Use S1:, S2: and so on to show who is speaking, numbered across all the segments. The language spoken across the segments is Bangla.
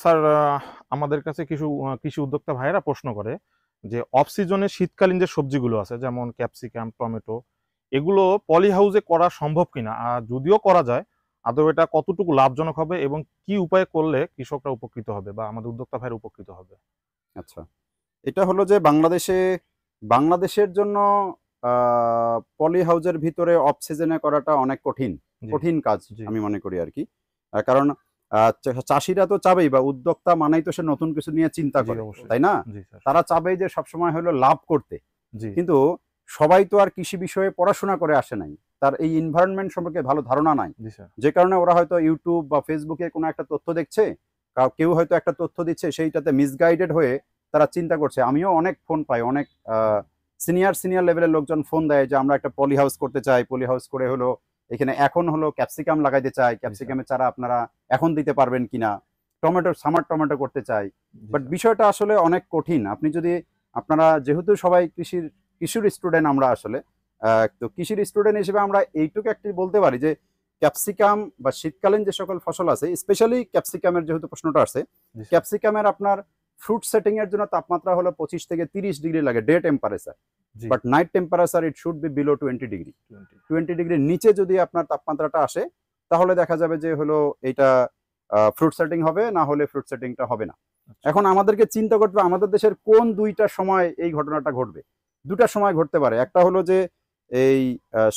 S1: স্যার, আমাদের কাছে কিছু কৃষি উদ্যোক্তা ভাইয়েরা প্রশ্ন করে যে অফ সিজনে শীতকালীন যে সবজিগুলো আছে যেমন ক্যাপসিকাম, টমেটো, এগুলো পলি হাউসে করা সম্ভব কিনা, আর যদিও করা যায় আদৌ এটা কতটুকু লাভজনক হবে এবং কি উপায়ে করলে কৃষকরা উপকৃত হবে বা আমাদের উদ্যোক্তা ভাইয়েরা উপকৃত হবে?
S2: আচ্ছা, এটা হলো যে বাংলাদেশের জন্য পলি হাউজের ভিতরে অফ সিজনে করাটা অনেক কঠিন
S1: জি।
S2: কঠিন কাজ
S1: জি।
S2: আমি মনে করি আর কি। কারণ চাষিরা তো চাবেই, বা উদ্যোক্তা মানেই তো সে নতুন কিছু নিয়ে চিন্তা
S1: জি,
S2: করে,
S1: অবশ্যই।
S2: তাই না?
S1: জি স্যার।
S2: তারা চাবেই যে সবসময় হলো লাভ করতে।
S1: জি।
S2: কিন্তু সবাই তো আর কৃষি বিষয়ে পড়াশোনা করে আসে নাই, তার এই এনভায়রনমেন্ট সম্পর্কে ভালো ধারণা নাই।
S1: জি স্যার।
S2: যে কারণে ওরা হয়তো ইউটিউব বা ফেসবুকে কোনো একটা তথ্য দেখছে, কেউ হয়তো একটা তথ্য দিচ্ছে, সেইটাতে মিসগাইডেড হয়ে তারা চিন্তা করছে। আমিও অনেক ফোন পাই, অনেক সিনিয়র লেভেলের লোকজন ফোন দেয় যে আমরা একটা পলি হাউস করতে চাই, পলি হাউস করে হলো এখানে এখন হলো ক্যাপসিকাম লাগাইতে চাই,
S1: জি স্যার।
S2: ক্যাপসিকামের চারা আপনারা এখন দিতে পারবেন কিনা, টমেটো সামার টমেটো করতে চাই।
S1: জি
S2: বাট
S1: স্যার।
S2: বিষয়টা আসলে অনেক কঠিন। আপনি যদি আপনারা যেহেতু সবাই কৃষির স্টুডেন্ট, আমরা আসলে তো কৃষির স্টুডেন্ট হিসেবে আমরা এইটুকু একটি বলতে পারি যে ক্যাপসিকাম বা শীতকালীন যে সকল ফসল আছে, স্পেশালি ক্যাপসিকামের যেহেতু প্রশ্নটা আসছে,
S1: জি স্যার।
S2: ক্যাপসিকামের আপনার ফ্রুট সেটিং এর জন্য তাপমাত্রা হলো 25 থেকে 30 ডিগ্রি লাগে, day temperature.
S1: G.
S2: But night temperature it should be below 20 degree.
S1: 20।
S2: 20 ডিগ্রির নিচে যদি আপনার তাপমাত্রাটা আসে, তাহলে দেখা যাবে যে হলো এটা ফ্রুট সেটিং হবে, না হলে ফ্রুট সেটিংটা হবে না।
S1: আচ্ছা।
S2: এখন আমাদেরকে চিন্তা করতে হবে আমাদের দেশের কোন দুইটা সময় এই ঘটনাটা ঘটবে। দুটা সময় ঘটতে পারে। একটা হলো যে এই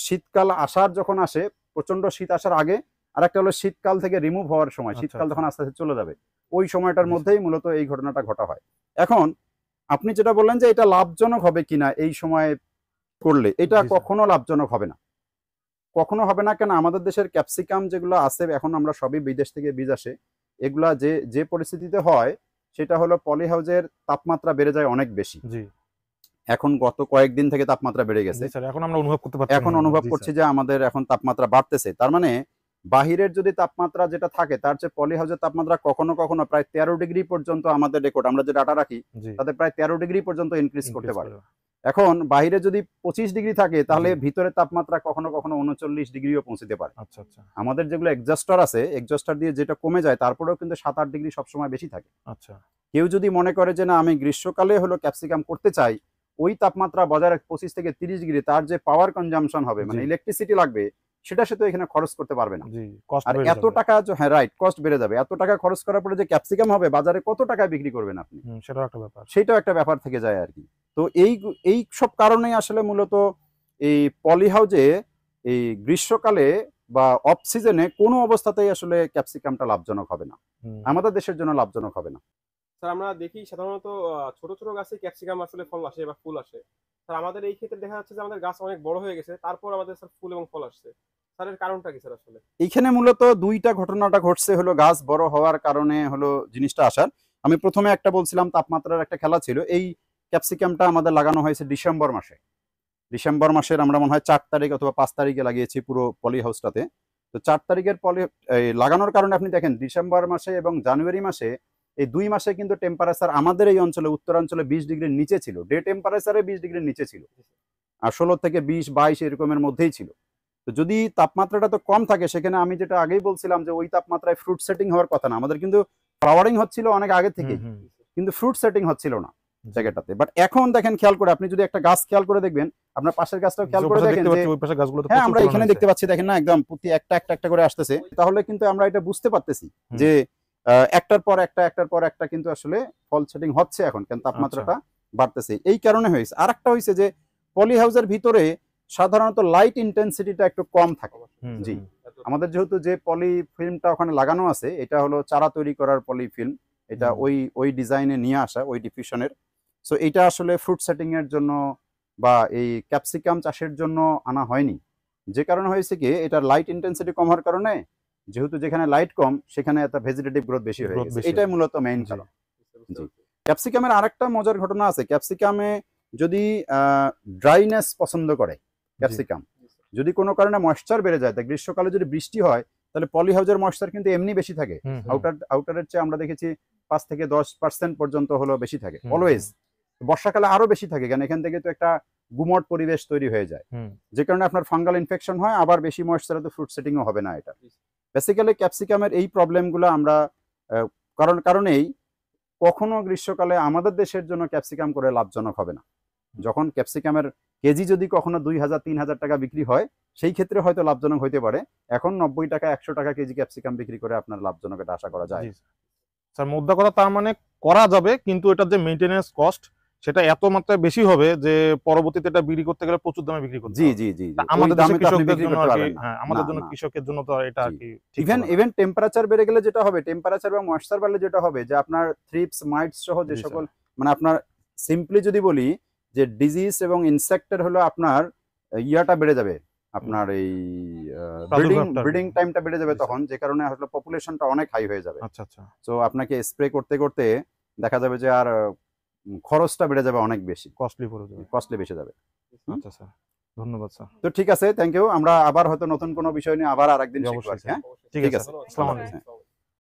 S2: শীতকাল আসার যখন আসে, প্রচন্ড শীত আসার আগে। আর একটা হলো শীতকাল থেকে রিমুভ হওয়ার সময়,
S1: আচ্ছা,
S2: শীতকাল
S1: আচ্ছা।
S2: যখন আস্তে আস্তে চলে যাবে, ওই সময়টার
S1: জি স্যার।
S2: মধ্যেই মূলত এই ঘটনাটা ঘটা হয়। এখন আপনি যেটা বললেন যে এটা লাভজনক হবে কিনা এই সময়ে করলে, এটা
S1: জি স্যার।
S2: কখনো লাভজনক হবে না। কখনো হবে না কেন? আমাদের দেশের ক্যাপসিকাম যেগুলো আছে এখন, আমরা সবই বিদেশ থেকে বীজ আসে। এগুলা যে যে পরিস্থিতিতে হয়, সেটা হলো পলি হাউসের তাপমাত্রা বেড়ে যায় অনেক বেশি।
S1: জি।
S2: এখন গত কয়েকদিন থেকে তাপমাত্রা বেড়ে গেছে।
S1: জি স্যার, এখন আমরা অনুভব করতে পারছি
S2: এখন
S1: অনুভব।
S2: অনুভব
S1: জি
S2: করছি
S1: স্যার।
S2: যে আমাদের এখন তাপমাত্রা বাড়তেছে। তার মানে বাহিরের যদি তাপমাত্রা যেটা থাকে, তার চেয়ে পলি হাউসের তাপমাত্রা কখনো কখনো প্রায় 13 ডিগ্রি পর্যন্ত, আমাদের রেকর্ড আমরা যে ডাটা রাখি,
S1: জি।
S2: তাতে প্রায় 13 ডিগ্রি পর্যন্ত ইনক্রিজ করতে
S1: ইনক্রিজ
S2: পারে।
S1: করে।
S2: এখন বাইরে যদি 25 ডিগ্রি থাকে,
S1: জি।
S2: তাহলে ভিতরে তাপমাত্রা কখনো কখনো 39 ডিগ্রিও পৌঁছতে পারে।
S1: আচ্ছা, আচ্ছা।
S2: আমাদের যেগুলো এক্সজস্টার আছে, এক্সজস্টার দিয়ে যেটা কমে যায়, তারপরেও কিন্তু 7-8 ডিগ্রি সবসময় বেশি থাকে।
S1: আচ্ছা।
S2: কেউ যদি মনে করে যে না, আমি গ্রীষ্মকালে হলো ক্যাপসিকাম করতে চাই, ওই তাপমাত্রা বজায় রাখ 25 থেকে 30 ডিগ্রি, তার যে পাওয়ার কনজাম্পশন হবে,
S1: জি।
S2: মানে ইলেকট্রিসিটি লাগবে, সেটা সে তো এখানে খরচ করতে পারবে না।
S1: জি, কষ্ট
S2: আর
S1: বেড়ে
S2: এত
S1: যাবে।
S2: টাকা হ্যাঁ, রাইট, কস্ট বেড়ে যাবে। এত টাকা খরচ করার পরে যে ক্যাপসিকাম হবে, বাজারে কত টাকায় বিক্রি করবেন আপনি?
S1: হুম, সেটাও একটা ব্যাপার।
S2: সেটাও একটা ব্যাপার থেকে যায় আর কি। তো এই সব কারণেই আসলে মূলত এই পলি হাউজে এই গ্রীষ্মকালে বা অফ সিজনে কোনো অবস্থাতেই আসলে ক্যাপসিকামটা লাভজনক হবে না।
S1: হুম।
S2: আমাদের দেশের জন্য লাভজনক হবে না।
S3: স্যার আমরা দেখি সাধারণত ছোট, ছোট গাছে ক্যাপসিকাম আসলে ফল আসে বা ফুল আসে। স্যার আমাদের এই ক্ষেত্রে দেখা যাচ্ছে যে আমাদের গাছ অনেক বড় হয়ে গেছে। তারপর আমাদের স্যার ফুল এবং ফল আসছে। স্যার এর কারণটা কি স্যার আসলে?
S2: এইখানে মূলত ২ টা ঘটনাটা ঘটছে, হলো গাছ বড় হওয়ার কারণে হলো জিনিসটা আসার। আমি ১ম এ একটা বলছিলাম, তাপমাত্রার একটা খেলা ছিল। এই ক্যাপসিকামটা আমাদের লাগানো হয়েছে ডিসেম্বর মাসে। ডিসেম্বর মাসের আমরা মনে হয় ৪ তারিখ অথবা ৫ তারিখে লাগিয়েছি পুরো পলি হাউসটাতে। তো ৪ তারিখের লাগানোর কারণে আপনি দেখেন ডিসেম্বর মাসে এবং জানুয়ারি মাসে, এই ২ মাসে কিন্তু টেম্পারেচার আমাদের এই অঞ্চলে, উত্তরাঞ্চলে ২০ ডিগ্রির নিচে ছিল। ডে টেম্পারেচারে ২০ ডিগ্রির নিচে ছিল। আর ১৬ থেকে ২০-২২ এরকমের মধ্যেই ছিল। তো যদি তাপমাত্রাটা তো কম থাকে, সেখানে আমি যেটা আগেই বলছিলাম যে ওই তাপমাত্রায় ফ্রুট সেটিং হওয়ার কথা না। আমাদের কিন্তু ফ্লাওয়ারিং হচ্ছিল অনেক আগে
S1: হুম,
S2: থেকেই।
S1: হুম।
S2: কিন্তু ফ্রুট সেটিং হচ্ছিল না
S1: জি।
S2: জায়গাটাতে। বাট এখন দেখেন, খেয়াল করে আপনি যদি একটা গাছ খেয়াল করে দেখবেন, আপনার পাশের গাছটাও
S1: যে
S2: খেয়াল করে
S1: পাশে
S2: দেখেন
S1: দেখতে
S2: যে
S1: পাচ্ছি ওই পাশের গাছগুলোতে
S2: হ্যাঁ,
S1: প্রচুর
S2: আমরা
S1: ফলন
S2: এখানে
S1: হয়েছে।
S2: দেখতে পাচ্ছি, দেখেন না, একদম প্রতি একটা করে আসতেছে। তাহলে কিন্তু আমরা এটা বুঝতে পারতেছি
S1: হুম।
S2: যে একটার পর একটা কিন্তু আসলে ফল সেটিং হচ্ছে এখন। কারণ
S1: আচ্ছা।
S2: তাপমাত্রাটা বাড়তেছে। এই কারণে হয়েছে। আরেকটা হইছে যে পলি হাউসের ভিতরে সাধারণত লাইট ইনটেনসিটিটা একটু কম থাকে।
S1: হুম,
S2: জি।
S1: হুম।
S2: আমাদের যেহেতু যে পলি ফিল্মটা ওখানে লাগানো আছে, এটা হলো চারা তৈরি করার পলি ফিল্ম। এটা
S1: হুম।
S2: ওই ডিজাইনে নিয়ে আসা, ওই ডিফিউশনের। সো এটা আসলে ফ্রুট সেটিং এর জন্য বা এই ক্যাপসিকাম চাষের জন্য আনা হয়নি। যে কারণে হয়েছে কি, এটার লাইট ইনটেনসিটি কম হওয়ার কারণে, যেহেতু যেখানে লাইট কম, সেখানে একটা ভেজিটেটিভ গ্রোথ বেশি হয়ে
S1: গ্রোথ
S2: গেছে।
S1: বেশি
S2: এটাই
S1: হবে।
S2: মূলত মেইন
S1: জি।
S2: কারণ। জি। ক্যাপসিকামের আরেকটা মজার ঘটনা আছে। ক্যাপসিকামে যদি ড্রাইনেস পছন্দ করে
S1: জি।
S2: ক্যাপসিকাম, যদি কোনো কারণে ময়েশ্চার বেড়ে যায়, তা গ্রীষ্মকালে যদি বৃষ্টি হয়, তাহলে পলি হাউসের ময়েশ্চার কিন্তু এমনি বেশি থাকে।
S1: হুম, হুম।
S2: আউটারের চেয়ে আমরা দেখেছি ৫ থেকে 10% পর্যন্ত হলো বেশি থাকে
S1: হুম,
S2: অলওয়েজ।
S1: হুম।
S2: বর্ষাকালে আরো বেশি থাকে, কারণ এখান থেকে তো একটা গুমট পরিবেশ তৈরি হয়ে যায়।
S1: হুম।
S2: যে কারণে আপনার ফাঙ্গাল ইনফেকশন হয়, আবার বেশি ময়েশ্চারে তো ফ্রুট সেটিংও হবে না এটা। বেসিক্যালি ক্যাপসিকামের এই প্রবলেমগুলো আমরা কারণেই কখনো গ্রীষ্মকালে আমাদের দেশের জন্য ক্যাপসিকাম করে লাভজনক হবে না। যখন ক্যাপসিকামের কেজি যদি কখনো 2000-3000 টাকা বিক্রি হয়, সেই ক্ষেত্রে হয়তো লাভজনক হইতে পারে। এখন 90 টাকা 100 টাকা কেজি ক্যাপসিকাম বিক্রি করে আপনার লাভজনক এটা আশা করা যায়।
S1: জি স্যার, মোদ্দা কথা তার মানে করা যাবে, কিন্তু এটার যে মেইনটেনেন্স কস্ট সেটা এত মাত্রায় বেশি হবে যে পরবর্তীতে এটা বিক্রি করতে গেলে প্রচুর দামে বিক্রি করতে
S2: জি
S1: হবে।
S2: জি জি
S1: তা
S2: জি।
S1: আমাদের
S2: ওই দামে
S1: দেশের
S2: তো আপনি
S1: কৃষকদের
S2: বিক্রি
S1: জন্য
S2: করতে
S1: আর কি,
S2: পারবেন না।
S1: হ্যাঁ, আমাদের
S2: না,
S1: জন্য
S2: না।
S1: কৃষকের জন্য তো এটা আর
S2: জি।
S1: কি ঠিক হবে না।
S2: ইভেন টেম্পারেচার বেড়ে গেলে যেটা হবে, টেম্পারেচার বা ময়েশ্চার বাড়লে যেটা হবে যে আপনার থ্রিপস মাইটস সহ যে
S1: জি
S2: সকল
S1: স্যার।
S2: মানে আপনার সিম্পলি যদি বলি যে ডিজিজ এবং ইনসেক্টের হলো আপনার ইয়াটা বেড়ে যাবে, আপনার এই
S1: প্রাদুর্ভাবটা আর কি।
S2: ব্রিডিং টাইমটা বেড়ে যাবে
S1: জি স্যার।
S2: তখন, যে কারণে আসলে পপুলেশনটা অনেক হাই হয়ে যাবে।
S1: আচ্ছা আচ্ছা।
S2: সো আপনাকে স্প্রে করতে করতে দেখা যাবে যে আর খরচটা বেড়ে যাবে অনেক বেশি,
S1: কস্টলি পড়ে যাবে।
S2: কস্টলি বেশি যাবে।
S1: আচ্ছা স্যার, ধন্যবাদ স্যার।
S2: তো ঠিক আছে, থ্যাংক ইউ। আমরা আবার হয়তো নতুন কোনো বিষয় নিয়ে আবার আরেকদিন
S1: জি,
S2: শিখবো
S1: অবশ্যই
S2: আর কি,
S1: স্যার।
S2: হ্যাঁ?
S1: ঠিক
S2: ঠিক
S1: আছে
S2: আছে।
S1: স্যার। আসসালামু
S2: আল্লাহ
S1: আলাইকুম।
S2: হাফেজ।